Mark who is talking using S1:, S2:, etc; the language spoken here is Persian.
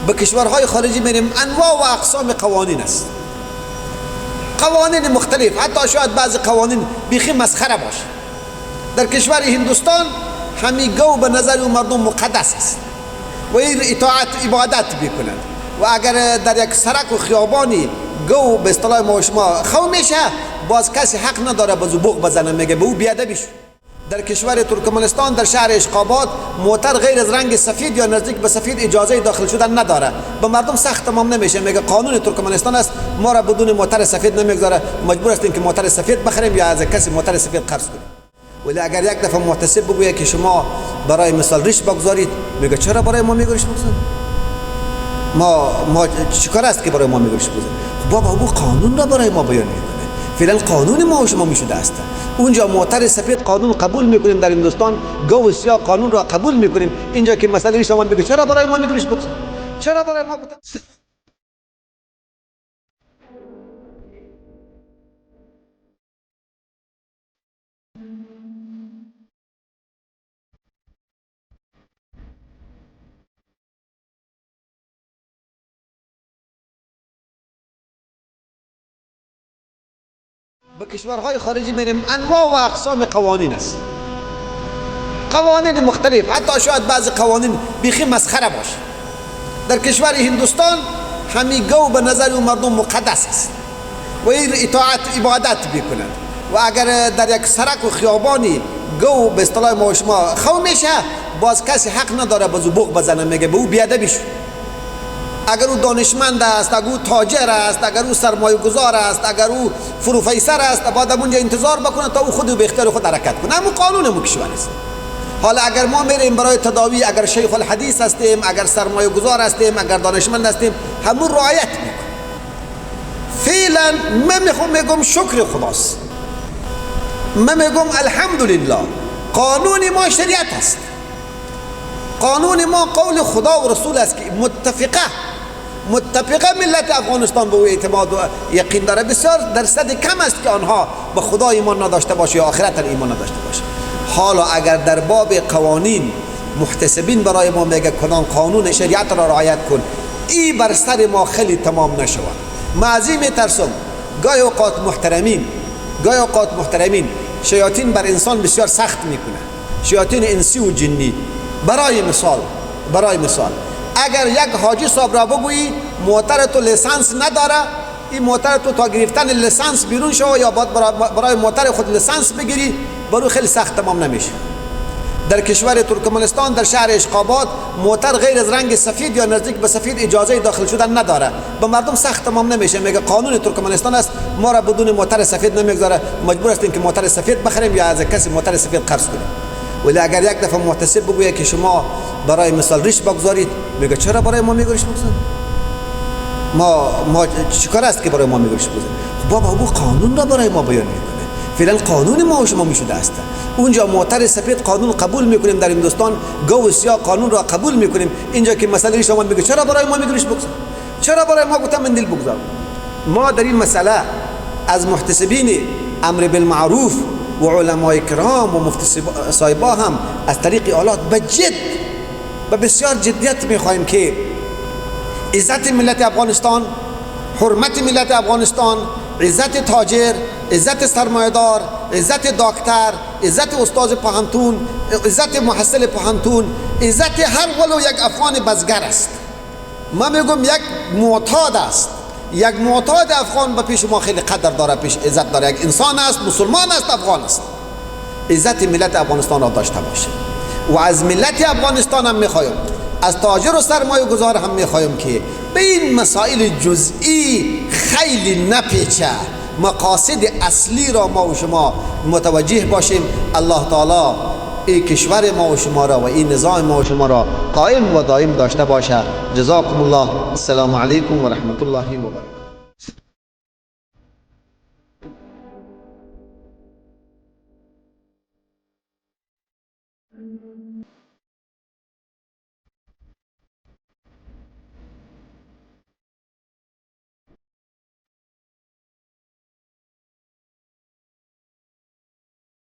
S1: به کشورهای خارجی میریم، انواع و اقسام قوانین است، قوانین مختلف، حتی شاید بعضی قوانین بیخی مسخره باشه. در کشور هندوستان همین گو به نظر اون مردم مقدس است و این اطاعت عبادت میکنند و اگر در یک سرک و خیابانی گو به اصطلاح ما و شما خو میشه، باز کسی حق نداره بازو بوق بزنه، میگه به او بیادبی شو. در کشور ترکمنستان در شهر اشقابات موتر غیر از رنگ سفید یا نزدیک به سفید اجازه داخل شدن نداره، به مردم سخت تمام نمیشه، میگه قانون ترکمنستان است ما را بدون موتر سفید نمیگذاره، مجبور هستیم که موتر سفید بخریم یا از کسی موتر سفید قرض کنیم. ولی اگر یک دفعه محتسب بگویه که شما برای مثال ریش بگذارید، میگه چرا برای ما میگه ریش بگذارید؟ ما چیکار است که برای ما میگه ریش بگذارید؟ بابا او قانون را برای ما بیان میکنه، فعلا قانون ما و شما میشده است. اونجا موتر سفید قانون قبول میکنیم، در هندوستان گو سیاه قانون را قبول میکنیم، اینجا که مسئله ریش ما میگه چرا برای ما میگه ریش بگذارید؟ چرا برای ما به کشورهای خارجی میریم، انواع و اقسام قوانین است، قوانین مختلف، حتی شاید بعضی قوانین بیخی مسخره باشه. در کشور هندوستان همین گو به نظر اون مردم مقدس است و این اطاعت عبادت میکنند و اگر در یک سرک و خیابانی گو به اصطلاح ما و شما خو میشه، باز کسی حق نداره بازو بوق بزنه، میگه به او بیادبی شو. اگر او دانشمند است، اگر او تاجر است، اگر او سرمایه گذار است، اگر او فروفیسر است، باید اونجا انتظار بکنه تا او خود به اختیار خود حرکت کنه. همون قانون مو کشور است. حالا اگر ما میریم برای تداوی، اگر شیخ الحدیث هستیم، اگر سرمایه گذار هستیم، اگر دانشمند هستیم، همون رعایت میکنیم. فعلا من میگم شکر خداست، من میگم الحمدلله، قانون ما شریعت است، قانون ما قول خدا و رسول است که متفقه ملت افغانستان به او اعتماد و یقین داره. بسیار درصد کم است که آنها به خدا ایمان نداشته باشه یا آخرت ایمان نداشته باشه. حالا اگر در باب قوانین محتسبین برای ما میگه کنان قانون شریعت را رعایت کن، این بر سر ما خیلی تمام نشود. معزی میترسم گاهی اوقات محترمین شیاطین بر انسان بسیار سخت میکنه، شیاطین انسی و جنی. برای مثال اگر یک حاجی صاحب را بگویی موتر تو لیسانس نداره، این موتر تو تا گرفتن لیسانس بیرون شو یا باید برای موتر خود لیسانس بگیری، برای خیلی سخت تمام نمیشه. در کشور ترکمنستان در شهر اشقابات موتر غیر از رنگ سفید یا نزدیک به سفید اجازه داخل شدن نداره، به مردم سخت تمام نمیشه، میگه قانون ترکمنستان است ما را بدون موتر سفید نمیگذاره، مجبور هستیم که موتر سفید بخریم یا از کسی موتر سفید قرض کنیم. ولی اگر یک دفعه محتسب بگویه که شما برای مثال ریش بگذارید، میگه چرا برای ما میگه ریش بگذارید؟ ما چیکار است که برای ما میگه ریش بگذارید؟ بابا او قانون را برای ما بیان میکنه، فعلا قانون ما و شما میشده است. اونجا موتر سفید قانون قبول میکنیم، در هندوستان گو سیاه قانون را قبول میکنیم، اینجا که مسئله ریش ما میگه چرا برای ما میگه ریش بگذار؟ چرا برای ما گفتم مندیل بگذار؟ ما در این مسئله از محتسبین امر بالمعروف و علمای کرام و مفتی صاحبا هم از طریق آلات به بسیار جدیت میخواهیم که عزت ملت افغانستان، حرمت ملت افغانستان، عزت تاجر، عزت سرمایه‌دار، عزت دکتر، عزت استاد پوهنتون، عزت محصل پوهنتون، عزت هر ولو یک افغان بزگر است. من میگم یک معتاد است، یک معتاد افغان به پیش ما خیلی قدر داره، پیش عزت داره، یک انسان است، مسلمان است، افغان است. عزت ملت افغانستان را داشته باشه و از ملت افغانستان هم میخوایم، از تاجر و سرمایه گذار هم میخوایم که به این مسائل جزئی خیلی نپیچه، مقاصد اصلی را ما و شما متوجه باشیم. الله تعالی این کشور ما و شما را و این نظام ما و شما را قائم و دائم داشته باشه. جزاکم الله. السلام علیکم و رحمت الله و برکاته.